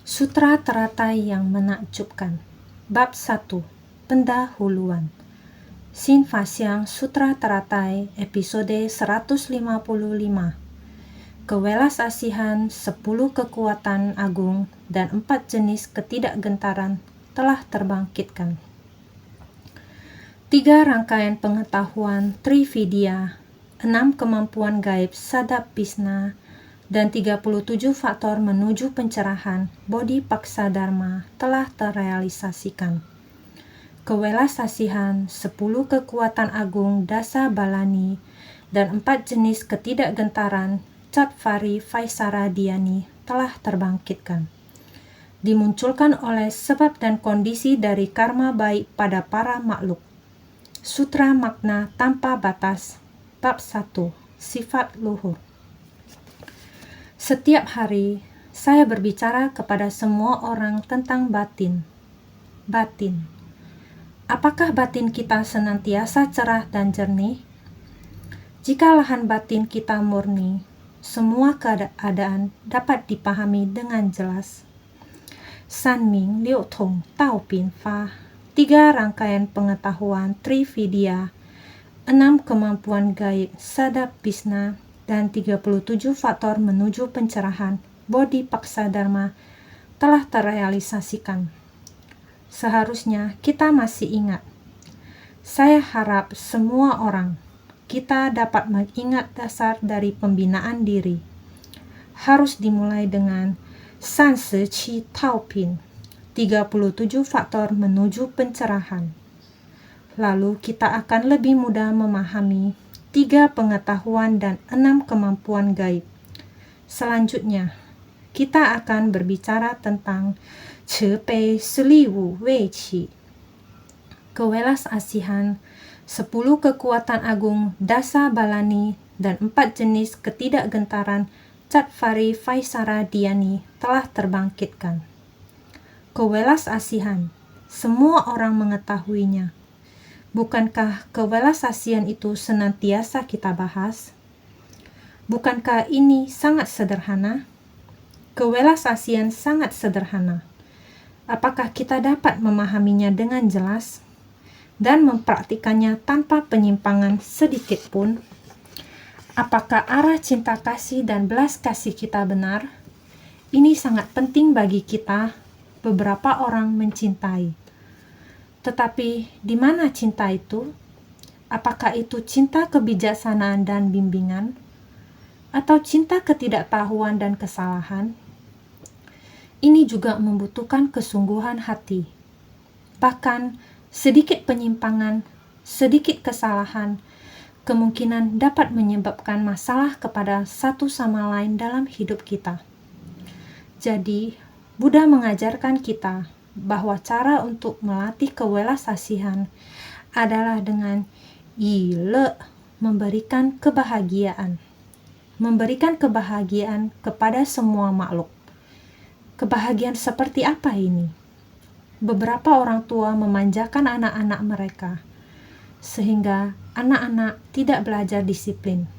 Sutra teratai yang menakjubkan. Bab 1. Pendahuluan. Sin Fasyang Sutra Teratai episode 155. Kewelasasihan 10 kekuatan agung dan 4 jenis ketidakgentaran telah terbangkitkan. 3 rangkaian pengetahuan Trividya, 6 kemampuan gaib Sadappisna, dan 37 faktor menuju pencerahan Bodhipaksadharma telah terrealisasikan. Kewelasasihan 10 kekuatan agung Dasa Balani dan 4 jenis ketidakgentaran Cattvari Vaisara Dhyani telah terbangkitkan. Dimunculkan oleh sebab dan kondisi dari karma baik pada para makhluk. Sutra Makna Tanpa Batas. Bab 1. Sifat Luhur. Setiap hari, saya berbicara kepada semua orang tentang batin. Batin. Apakah batin kita senantiasa cerah dan jernih? Jika lahan batin kita murni, semua keadaan dapat dipahami dengan jelas. San Ming Liu Tong Tao Pin Fa, 3 rangkaian pengetahuan Trividya, 6 kemampuan gaib Sadappisna, dan 37 faktor menuju pencerahan Bodhipaksadharma telah terrealisasikan. Seharusnya kita masih ingat. Saya harap semua orang kita dapat mengingat dasar dari pembinaan diri. Harus dimulai dengan San Si Qi Tao Pin, 37 faktor menuju pencerahan. Lalu kita akan lebih mudah memahami 3 pengetahuan dan 6 kemampuan gaib. Selanjutnya, kita akan berbicara tentang Cebei Seliwu Wei Qi, kewelasasihan, 10 kekuatan agung Dasa Balani, dan 4 jenis ketidakgentaran Cattvari Vaisara Dhyani telah terbangkitkan. Kewelasasihan, semua orang mengetahuinya. Bukankah kewelasasihan itu senantiasa kita bahas? Bukankah ini sangat sederhana? Kewelasasihan sangat sederhana. Apakah kita dapat memahaminya dengan jelas dan mempraktikannya tanpa penyimpangan sedikit pun? Apakah arah cinta kasih dan belas kasih kita benar? Ini sangat penting bagi kita, beberapa orang mencintai. Tetapi di mana cinta itu? Apakah itu cinta kebijaksanaan dan bimbingan? Atau cinta ketidaktahuan dan kesalahan? Ini juga membutuhkan kesungguhan hati. Bahkan sedikit penyimpangan, sedikit kesalahan, kemungkinan dapat menyebabkan masalah kepada satu sama lain dalam hidup kita. Jadi, Buddha mengajarkan kita bahwa cara untuk melatih kewelasasihan adalah dengan yile, memberikan kebahagiaan. Memberikan kebahagiaan kepada semua makhluk. Kebahagiaan seperti apa ini? Beberapa orang tua memanjakan anak-anak mereka, sehingga anak-anak tidak belajar disiplin.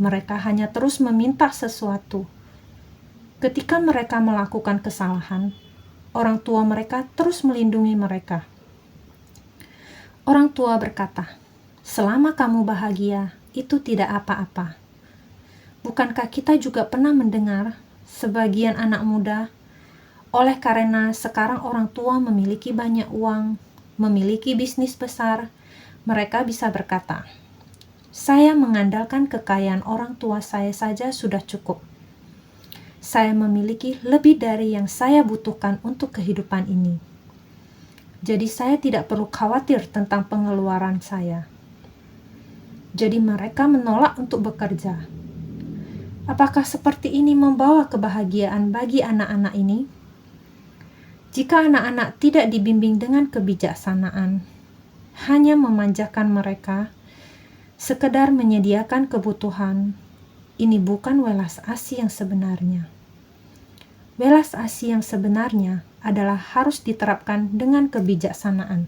Mereka hanya terus meminta sesuatu. Ketika mereka melakukan kesalahan, orang tua mereka terus melindungi mereka. Orang tua berkata, "Selama kamu bahagia, itu tidak apa-apa." Bukankah kita juga pernah mendengar sebagian anak muda, oleh karena sekarang orang tua memiliki banyak uang, memiliki bisnis besar, mereka bisa berkata, "Saya mengandalkan kekayaan orang tua saya saja sudah cukup. Saya memiliki lebih dari yang saya butuhkan untuk kehidupan ini. Jadi saya tidak perlu khawatir tentang pengeluaran saya." Jadi mereka menolak untuk bekerja. Apakah seperti ini membawa kebahagiaan bagi anak-anak ini? Jika anak-anak tidak dibimbing dengan kebijaksanaan, hanya memanjakan mereka, sekedar menyediakan kebutuhan, ini bukan welas asih yang sebenarnya. Welas asih yang sebenarnya adalah harus diterapkan dengan kebijaksanaan,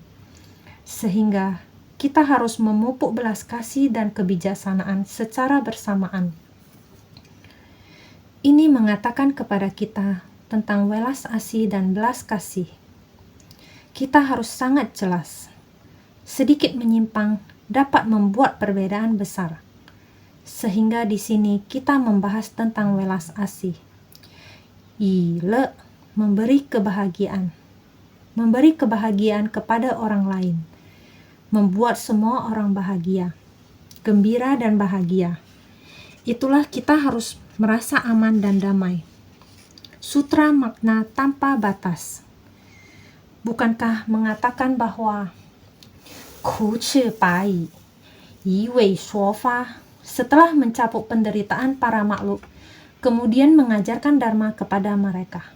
sehingga kita harus memupuk belas kasih dan kebijaksanaan secara bersamaan. Ini mengatakan kepada kita tentang welas asih dan belas kasih. Kita harus sangat jelas. Sedikit menyimpang dapat membuat perbedaan besar. Sehingga di sini kita membahas tentang welas asih. Ile, memberi kebahagiaan. Memberi kebahagiaan kepada orang lain. Membuat semua orang bahagia. Gembira dan bahagia. Itulah kita harus merasa aman dan damai. Sutra makna tanpa batas. Bukankah mengatakan bahwa ku ci bai, yi wei shuo fa, setelah mencabut penderitaan para makhluk, kemudian mengajarkan dharma kepada mereka.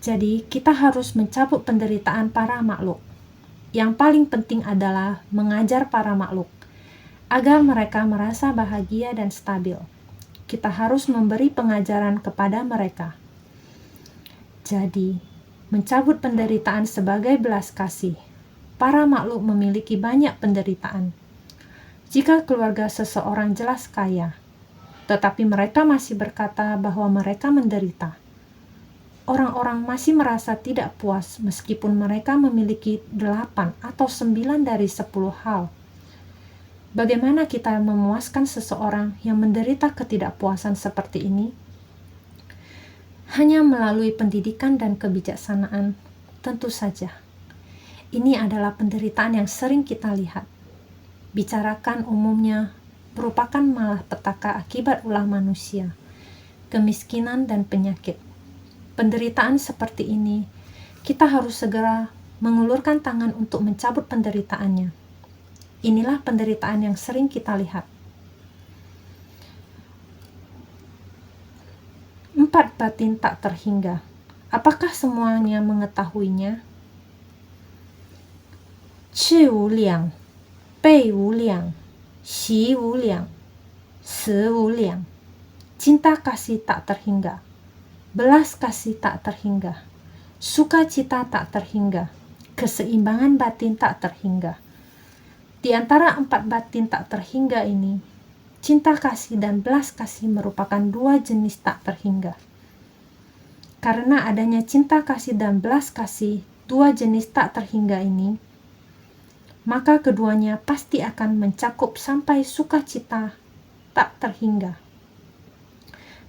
Jadi, kita harus mencabut penderitaan para makhluk. Yang paling penting adalah mengajar para makhluk, agar mereka merasa bahagia dan stabil. Kita harus memberi pengajaran kepada mereka. Jadi, mencabut penderitaan sebagai belas kasih. Para makhluk memiliki banyak penderitaan. Jika keluarga seseorang jelas kaya, tetapi mereka masih berkata bahwa mereka menderita, orang-orang masih merasa tidak puas meskipun mereka memiliki 8 atau 9 dari 10 hal. Bagaimana kita memuaskan seseorang yang menderita ketidakpuasan seperti ini? Hanya melalui pendidikan dan kebijaksanaan, tentu saja. Ini adalah penderitaan yang sering kita lihat. Bicarakan umumnya merupakan malapetaka akibat ulah manusia, kemiskinan dan penyakit. Penderitaan seperti ini, kita harus segera mengulurkan tangan untuk mencabut penderitaannya. Inilah penderitaan yang sering kita lihat. 4 batin tak terhingga. Apakah semuanya mengetahuinya? Ci wu liang, bei wu liang, xi wu liang, si wu liang. Cinta kasih tak terhingga. Belas kasih tak terhingga. Sukacita tak terhingga. Keseimbangan batin tak terhingga. Di antara 4 batin tak terhingga ini, cinta kasih dan belas kasih merupakan 2 jenis tak terhingga. Karena adanya cinta kasih dan belas kasih, 2 jenis tak terhingga ini, maka keduanya pasti akan mencakup sampai sukacita tak terhingga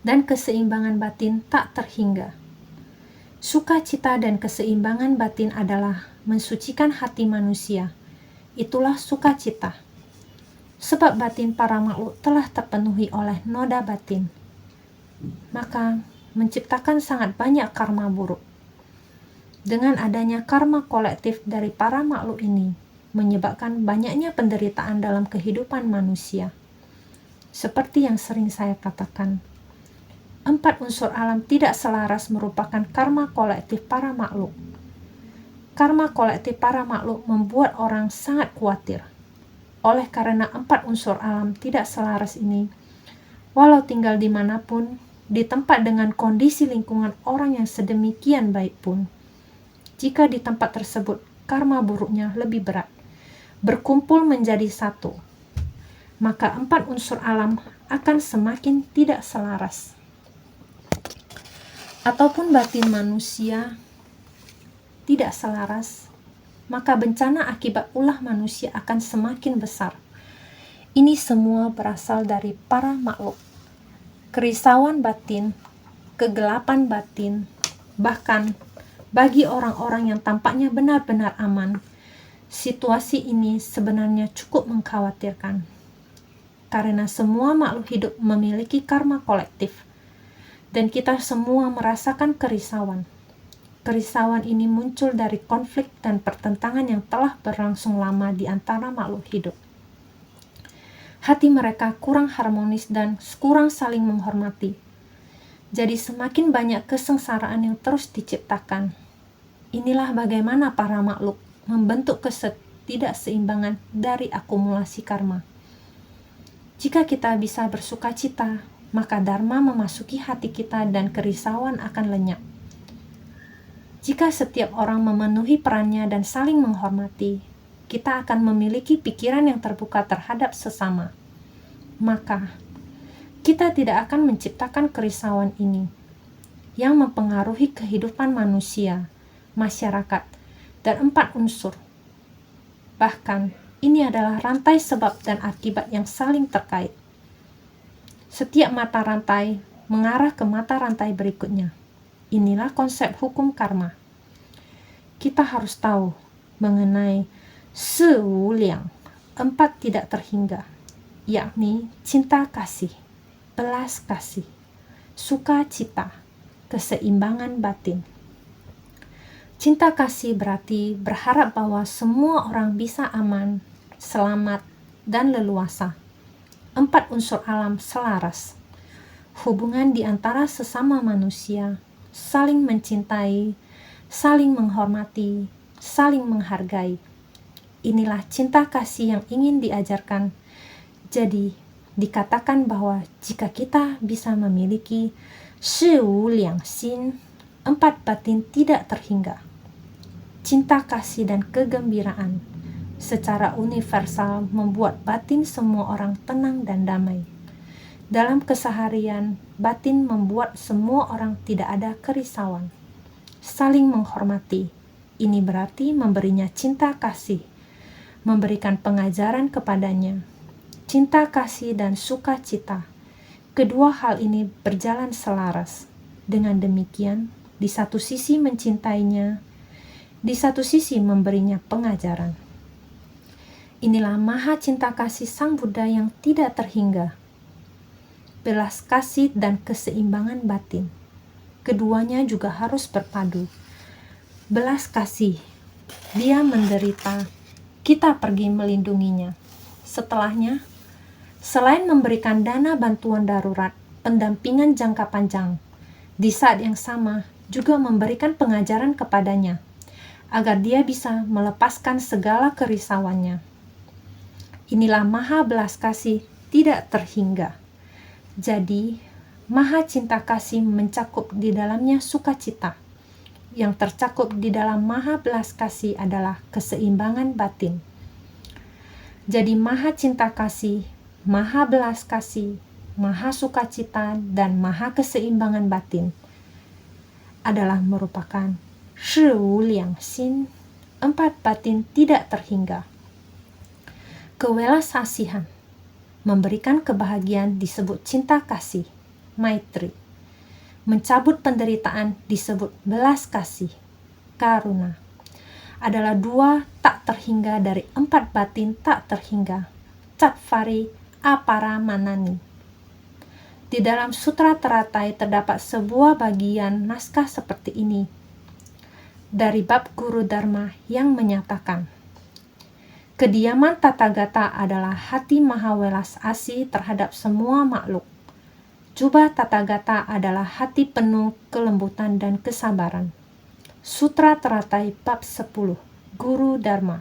dan keseimbangan batin tak terhingga. Sukacita dan keseimbangan batin adalah mensucikan hati manusia. Itulah sukacita. Sebab batin para makhluk telah terpenuhi oleh noda batin, maka menciptakan sangat banyak karma buruk. Dengan adanya karma kolektif dari para makhluk ini, menyebabkan banyaknya penderitaan dalam kehidupan manusia. Seperti yang sering saya katakan, 4 unsur alam tidak selaras merupakan karma kolektif para makhluk. Karma kolektif para makhluk membuat orang sangat khawatir. Oleh karena 4 unsur alam tidak selaras ini, walau tinggal dimanapun, di tempat dengan kondisi lingkungan orang yang sedemikian baik pun, jika di tempat tersebut karma buruknya lebih berat, berkumpul menjadi satu, maka 4 unsur alam akan semakin tidak selaras. Ataupun batin manusia tidak selaras, maka bencana akibat ulah manusia akan semakin besar. Ini semua berasal dari para makhluk. Kerisauan batin, kegelapan batin, bahkan bagi orang-orang yang tampaknya benar-benar aman, situasi ini sebenarnya cukup mengkhawatirkan. Karena semua makhluk hidup memiliki karma kolektif, dan kita semua merasakan kerisauan. Kerisauan ini muncul dari konflik dan pertentangan yang telah berlangsung lama di antara makhluk hidup. Hati mereka kurang harmonis dan kurang saling menghormati. Jadi semakin banyak kesengsaraan yang terus diciptakan. Inilah bagaimana para makhluk membentuk ketidakseimbangan dari akumulasi karma. Jika kita bisa bersukacita, maka dharma memasuki hati kita dan kerisauan akan lenyap. Jika setiap orang memenuhi perannya dan saling menghormati, kita akan memiliki pikiran yang terbuka terhadap sesama. Maka, kita tidak akan menciptakan kerisauan ini yang mempengaruhi kehidupan manusia, masyarakat, dan 4 unsur. Bahkan, ini adalah rantai sebab dan akibat yang saling terkait. Setiap mata rantai mengarah ke mata rantai berikutnya. Inilah konsep hukum karma. Kita harus tahu mengenai 四无量, 4 tidak terhingga, yakni cinta kasih, belas kasih, sukacita, keseimbangan batin. Cinta kasih berarti berharap bahwa semua orang bisa aman, selamat, dan leluasa. 4 unsur alam selaras. Hubungan di antara sesama manusia, saling mencintai, saling menghormati, saling menghargai. Inilah cinta kasih yang ingin diajarkan. Jadi, dikatakan bahwa jika kita bisa memiliki 四无量心, 4 batin tidak terhingga, cinta kasih dan kegembiraan secara universal membuat batin semua orang tenang dan damai. Dalam keseharian, batin membuat semua orang tidak ada kerisauan. Saling menghormati, ini berarti memberinya cinta kasih, memberikan pengajaran kepadanya. Cinta kasih dan sukacita, kedua hal ini berjalan selaras. Dengan demikian, di satu sisi mencintainya, di satu sisi memberinya pengajaran. Inilah maha cinta kasih Sang Buddha yang tidak terhingga. Belas kasih dan keseimbangan batin, keduanya juga harus berpadu. Belas kasih, dia menderita, kita pergi melindunginya. Setelahnya, selain memberikan dana bantuan darurat, pendampingan jangka panjang, di saat yang sama juga memberikan pengajaran kepadanya, agar dia bisa melepaskan segala kerisauannya. Inilah maha belas kasih tidak terhingga. Jadi, maha cinta kasih mencakup di dalamnya sukacita. Yang tercakup di dalam maha belas kasih adalah keseimbangan batin. Jadi, maha cinta kasih, maha belas kasih, maha sukacita, dan maha keseimbangan batin adalah merupakan 四无量心, 4 batin tidak terhingga. Kewelasasihan, memberikan kebahagiaan disebut cinta kasih, maitri. Mencabut penderitaan disebut belas kasih, karuna. Adalah 2 tak terhingga dari 4 batin tak terhingga, Cattvari Aparamanani. Di dalam Sutra Teratai terdapat sebuah bagian naskah seperti ini dari bab Guru Dharma yang menyatakan, kediaman Tathagata adalah hati maha welas asih terhadap semua makhluk. Jubah Tathagata adalah hati penuh kelembutan dan kesabaran. Sutra Teratai bab 10, Guru Dharma.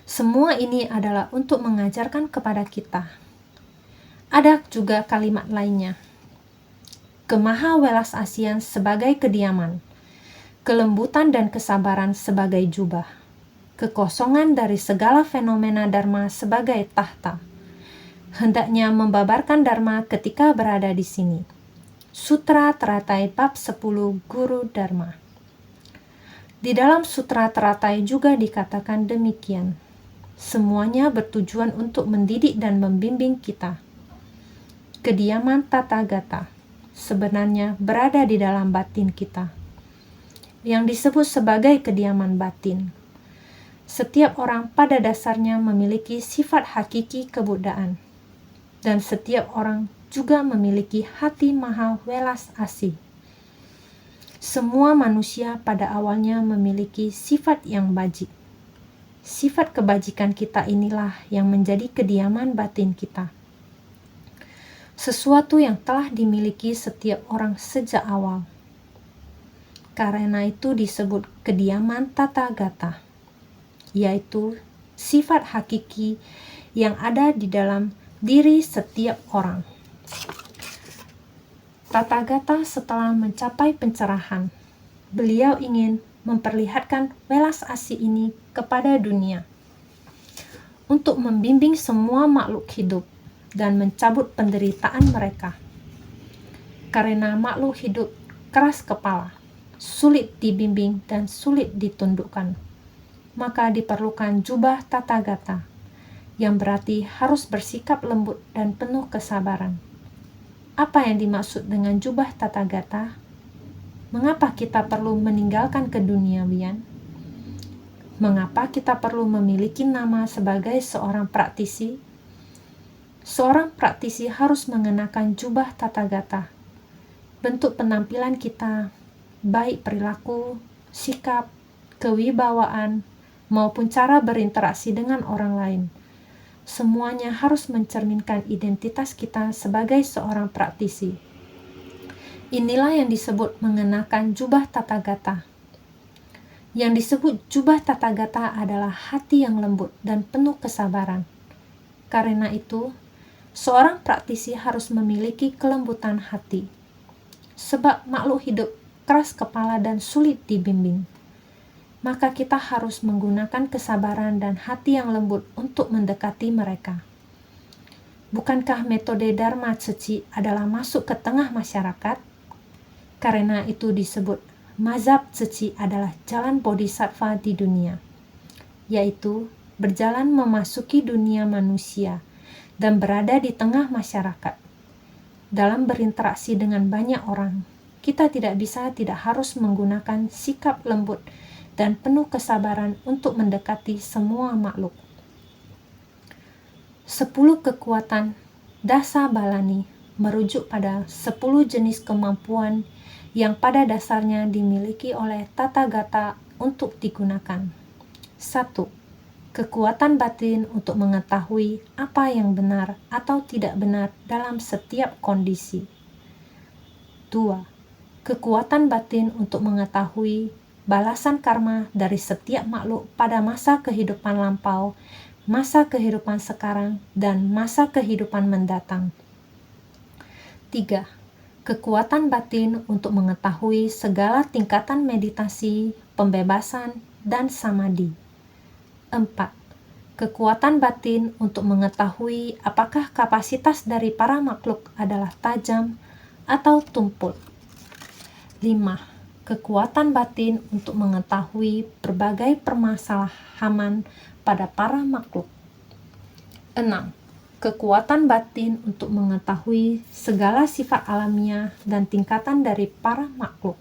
Semua ini adalah untuk mengajarkan kepada kita. Ada juga kalimat lainnya. Kemaha welas asian sebagai kediaman, kelembutan dan kesabaran sebagai jubah, kekosongan dari segala fenomena Dharma sebagai tahta. Hendaknya membabarkan Dharma ketika berada di sini. Sutra Teratai bab 10, Guru Dharma. Di dalam Sutra Teratai juga dikatakan demikian. Semuanya bertujuan untuk mendidik dan membimbing kita. Kediaman Tathagata sebenarnya berada di dalam batin kita, yang disebut sebagai kediaman batin. Setiap orang pada dasarnya memiliki sifat hakiki kebuddhaan, dan setiap orang juga memiliki hati maha welas asih. Semua manusia pada awalnya memiliki sifat yang bajik. Sifat kebajikan kita inilah yang menjadi kediaman batin kita. Sesuatu yang telah dimiliki setiap orang sejak awal. Karena itu disebut kediaman Tathagata, yaitu sifat hakiki yang ada di dalam diri setiap orang. Tathagata setelah mencapai pencerahan, beliau ingin memperlihatkan welas asih ini kepada dunia untuk membimbing semua makhluk hidup dan mencabut penderitaan mereka. Karena makhluk hidup keras kepala, sulit dibimbing dan sulit ditundukkan, maka diperlukan jubah Tathagata, yang berarti harus bersikap lembut dan penuh kesabaran. Apa yang dimaksud dengan jubah Tathagata? Mengapa kita perlu meninggalkan keduniawian? Mengapa kita perlu memiliki nama sebagai seorang praktisi? Seorang praktisi harus mengenakan jubah Tathagata. Bentuk penampilan kita, baik perilaku, sikap, kewibawaan, maupun cara berinteraksi dengan orang lain, semuanya harus mencerminkan identitas kita sebagai seorang praktisi. Inilah yang disebut mengenakan jubah Tathagata. Yang disebut jubah Tathagata adalah hati yang lembut dan penuh kesabaran. Karena itu, seorang praktisi harus memiliki kelembutan hati. Sebab makhluk hidup keras kepala dan sulit dibimbing, maka kita harus menggunakan kesabaran dan hati yang lembut untuk mendekati mereka. Bukankah metode Dharma Ceci adalah masuk ke tengah masyarakat? Karena itu disebut mazhab Ceci adalah jalan bodhisattva di dunia, yaitu berjalan memasuki dunia manusia dan berada di tengah masyarakat. Dalam berinteraksi dengan banyak orang, kita tidak harus menggunakan sikap lembut dan penuh kesabaran untuk mendekati semua makhluk. 10 kekuatan Dasa Balani merujuk pada 10 jenis kemampuan yang pada dasarnya dimiliki oleh Tathagata untuk digunakan. 1. Kekuatan batin untuk mengetahui apa yang benar atau tidak benar dalam setiap kondisi. 2. Kekuatan batin untuk mengetahui balasan karma dari setiap makhluk pada masa kehidupan lampau, masa kehidupan sekarang, dan masa kehidupan mendatang. 3. Kekuatan batin untuk mengetahui segala tingkatan meditasi, pembebasan, dan samadhi. 4. Kekuatan batin untuk mengetahui apakah kapasitas dari para makhluk adalah tajam atau tumpul. 5. Kekuatan batin untuk mengetahui berbagai permasalahan pada para makhluk. 6. Kekuatan batin untuk mengetahui segala sifat alamiah dan tingkatan dari para makhluk.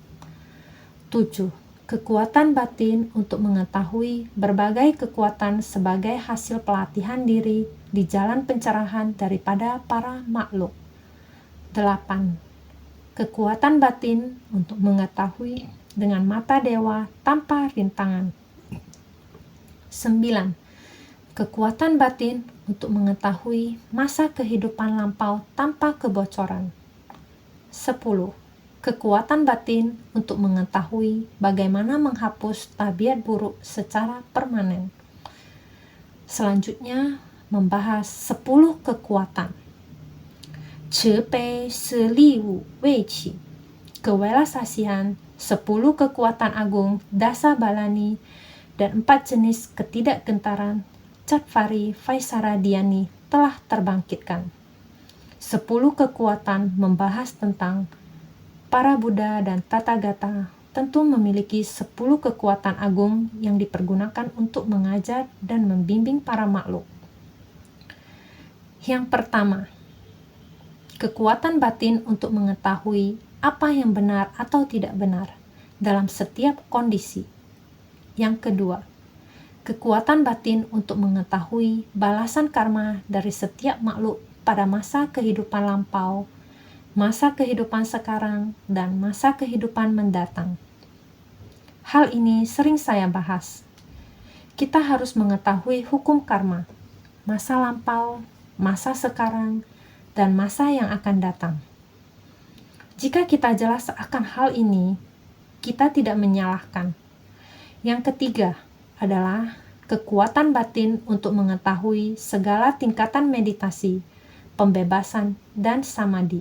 7. Kekuatan batin untuk mengetahui berbagai kekuatan sebagai hasil pelatihan diri di jalan pencerahan daripada para makhluk. 8. Kekuatan batin untuk mengetahui dengan mata dewa tanpa rintangan. 9. Kekuatan batin untuk mengetahui masa kehidupan lampau tanpa kebocoran. 10. Kekuatan batin untuk mengetahui bagaimana menghapus tabiat buruk secara permanen. Selanjutnya, membahas 10 kekuatan. Cipei Seli Wu Wei Qi, kewelasasian, 10 kekuatan agung Dasa Balani, dan 4 jenis ketidakgentaran Chhatvari Vaisaradiani telah terbangkitkan. 10 kekuatan membahas tentang para Buddha dan Tathagata tentu memiliki 10 kekuatan agung yang dipergunakan untuk mengajar dan membimbing para makhluk. Yang pertama, kekuatan batin untuk mengetahui apa yang benar atau tidak benar dalam setiap kondisi. Yang kedua, kekuatan batin untuk mengetahui balasan karma dari setiap makhluk pada masa kehidupan lampau, masa kehidupan sekarang, dan masa kehidupan mendatang. Hal ini sering saya bahas. Kita harus mengetahui hukum karma, masa lampau, masa sekarang, dan masa yang akan datang. Jika kita jelas akan hal ini, kita tidak menyalahkan. Yang ketiga adalah kekuatan batin untuk mengetahui segala tingkatan meditasi, pembebasan, dan samadhi.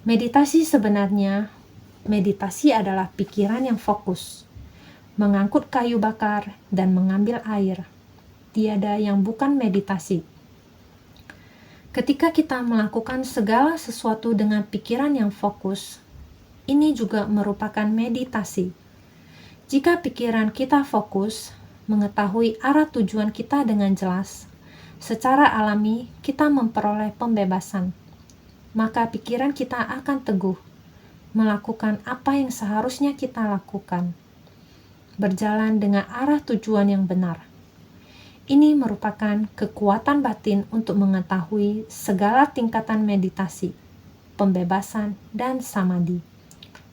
Meditasi sebenarnya, meditasi adalah pikiran yang fokus, mengangkut kayu bakar dan mengambil air. Tiada yang bukan meditasi. Ketika kita melakukan segala sesuatu dengan pikiran yang fokus, ini juga merupakan meditasi. Jika pikiran kita fokus, mengetahui arah tujuan kita dengan jelas, secara alami kita memperoleh pembebasan. Maka pikiran kita akan teguh, melakukan apa yang seharusnya kita lakukan, berjalan dengan arah tujuan yang benar. Ini merupakan kekuatan batin untuk mengetahui segala tingkatan meditasi, pembebasan, dan samadhi,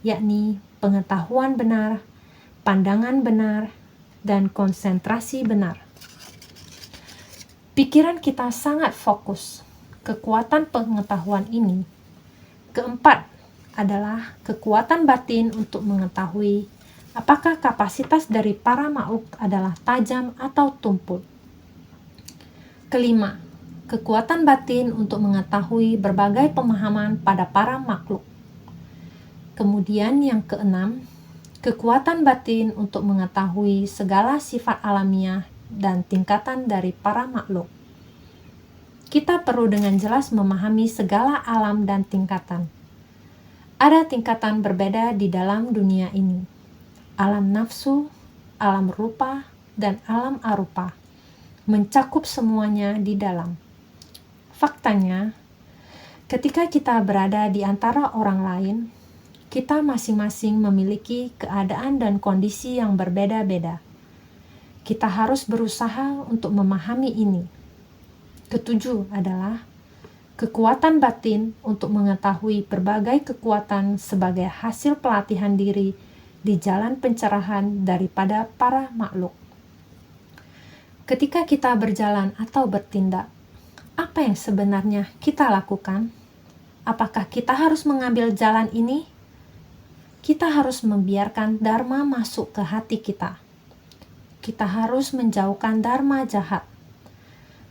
yakni pengetahuan benar, pandangan benar, dan konsentrasi benar. Pikiran kita sangat fokus. Kekuatan pengetahuan ini. Keempat adalah kekuatan batin untuk mengetahui apakah kapasitas dari para makhluk adalah tajam atau tumpul. Kelima, kekuatan batin untuk mengetahui berbagai pemahaman pada para makhluk. Kemudian yang keenam, kekuatan batin untuk mengetahui segala sifat alamiah dan tingkatan dari para makhluk. Kita perlu dengan jelas memahami segala alam dan tingkatan. Ada tingkatan berbeda di dalam dunia ini. Alam nafsu, alam rupa, dan alam arupa. Mencakup semuanya di dalam. Faktanya, ketika kita berada di antara orang lain, kita masing-masing memiliki keadaan dan kondisi yang berbeda-beda. Kita harus berusaha untuk memahami ini. Ketujuh adalah kekuatan batin untuk mengetahui berbagai kekuatan sebagai hasil pelatihan diri di jalan pencerahan daripada para makhluk. Ketika kita berjalan atau bertindak, apa yang sebenarnya kita lakukan? Apakah kita harus mengambil jalan ini? Kita harus membiarkan dharma masuk ke hati kita. Kita harus menjauhkan dharma jahat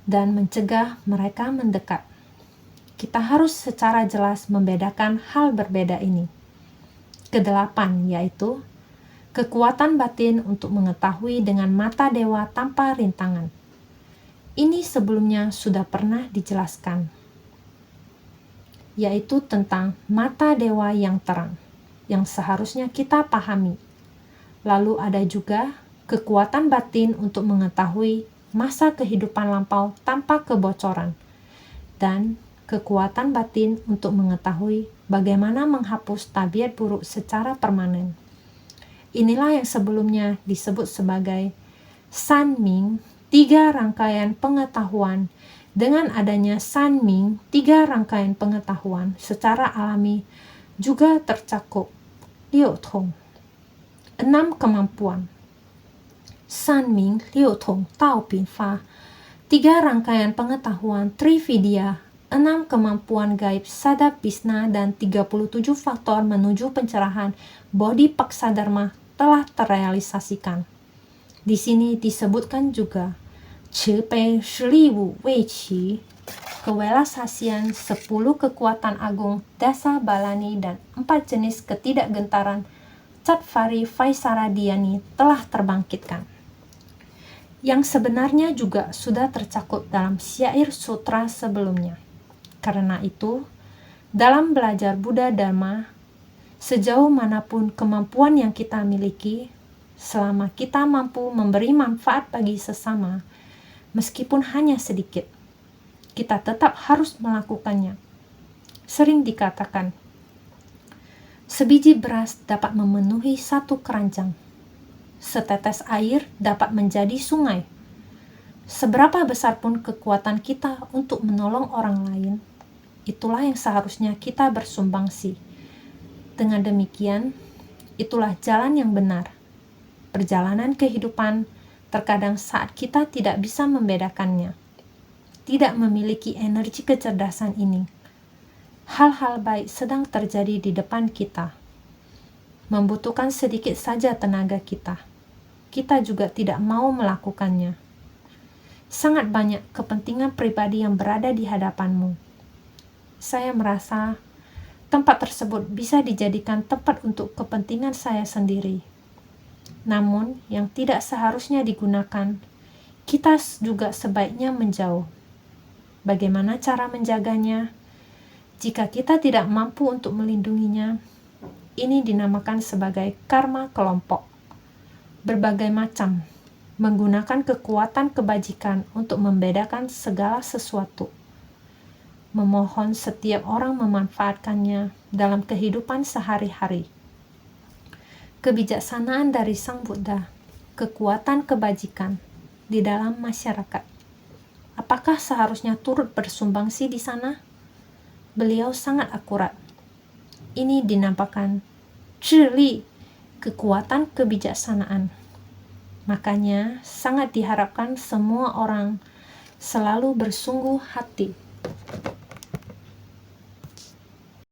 dan mencegah mereka mendekat. Kita harus secara jelas membedakan hal berbeda ini. Kedelapan, yaitu kekuatan batin untuk mengetahui dengan mata dewa tanpa rintangan. Ini sebelumnya sudah pernah dijelaskan, yaitu tentang mata dewa yang terang, yang seharusnya kita pahami. Lalu ada juga kekuatan batin untuk mengetahui masa kehidupan lampau tanpa kebocoran, dan kekuatan batin untuk mengetahui bagaimana menghapus tabiat buruk secara permanen. Inilah yang sebelumnya disebut sebagai Sanming, 3 rangkaian pengetahuan. Dengan adanya Sanming, 3 rangkaian pengetahuan secara alami juga tercakup Liutong, 6 kemampuan. Sanming, Liutong, Tao Pinfa, 3 rangkaian pengetahuan Trividya, 6 kemampuan gaib Sadap Bisna, dan 37 faktor menuju pencerahan Bodhipaksa Dharma telah terrealisasikan. Di sini disebutkan juga Cipei Shiliwu Weiqi, kewelasasian 10 kekuatan agung Dasa Balani dan 4 jenis ketidakgentaran Catvari Vaisaradiani telah terbangkitkan. Yang sebenarnya juga sudah tercakup dalam syair sutra sebelumnya. Karena itu, dalam belajar Buddha Dharma, sejauh manapun kemampuan yang kita miliki, selama kita mampu memberi manfaat bagi sesama, meskipun hanya sedikit, kita tetap harus melakukannya. Sering dikatakan, sebiji beras dapat memenuhi 1 keranjang. Setetes air dapat menjadi sungai. Seberapa besar pun kekuatan kita untuk menolong orang lain, itulah yang seharusnya kita bersumbangsi. Dengan demikian, itulah jalan yang benar. Perjalanan kehidupan terkadang saat kita tidak bisa membedakannya, tidak memiliki energi kecerdasan ini. Hal-hal baik sedang terjadi di depan kita, membutuhkan sedikit saja tenaga kita. Kita juga tidak mau melakukannya. Sangat banyak kepentingan pribadi yang berada di hadapanmu. Saya merasa tempat tersebut bisa dijadikan tempat untuk kepentingan saya sendiri. Namun, yang tidak seharusnya digunakan, kita juga sebaiknya menjauh. bagaimana cara menjaganya. Jika kita tidak mampu untuk melindunginya, ini dinamakan sebagai karma kelompok. Berbagai macam, menggunakan kekuatan kebajikan untuk membedakan segala sesuatu. Memohon setiap orang memanfaatkannya dalam kehidupan sehari-hari. Kebijaksanaan dari Sang Buddha, kekuatan kebajikan di dalam masyarakat. Apakah seharusnya turut bersumbangsi di sana? Beliau sangat akurat. Ini dinamakan zhili, kekuatan kebijaksanaan. Makanya sangat diharapkan semua orang selalu bersungguh hati